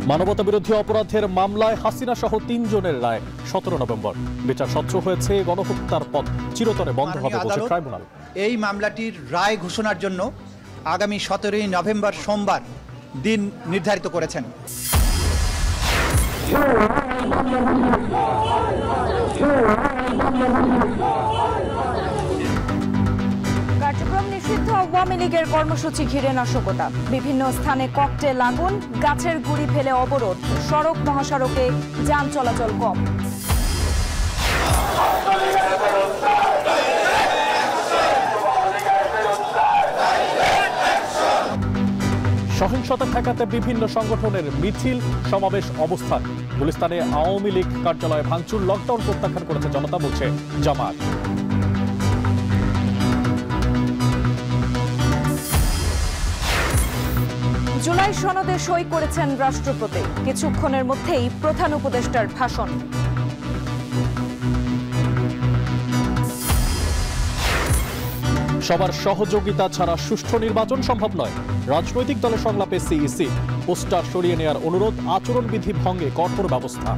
মানবতাবিরোধী অপরাধের মামলায় হাসিনা সহ ৩ জনের রায় ১৭ নভেম্বর। বিচার স্বচ্ছ হয়েছে, গণহত্যার পথ চিরতরে বন্ধ হবে বলছে ট্রাইব্যুনাল। এই মামলাটির রায় ঘোষণার জন্য আগামী ১৭ নভেম্বর সোমবার দিন নির্ধারিত করেছেন। কার্যক্রম নিষিদ্ধ আওয়ামী লীগের কর্মসূচি ঘিরে নাশকতা, বিভিন্ন স্থানে ককটেল আগুন, গাছের গুঁড়ি ফেলে অবরোধ, সড়ক মহাসড়কে যান চলাচল কম। সহিংসতা ঠেকাতে বিভিন্ন সংগঠনের মিছিল, সমাবেশ, অবস্থান। গুলিস্তানে আওয়ামী লীগ কার্যালয়ে ভাঙচুর, লকডাউন প্রত্যাখ্যান করেছে জনতা বলছে জামায়াত। জুলাই সনদে সই করেছেন রাষ্ট্রপতি, কিছুক্ষণের মধ্যেই প্রধান উপদেষ্টার ভাষণ। সবার সহযোগিতা ছাড়া সুষ্ঠু নির্বাচন সম্ভব নয়, রাজনৈতিক দলের সংলাপে সিইসি। পোস্টার সরিয়ে নেওয়ার অনুরোধ, আচরণবিধি ভঙ্গে কঠোর ব্যবস্থা।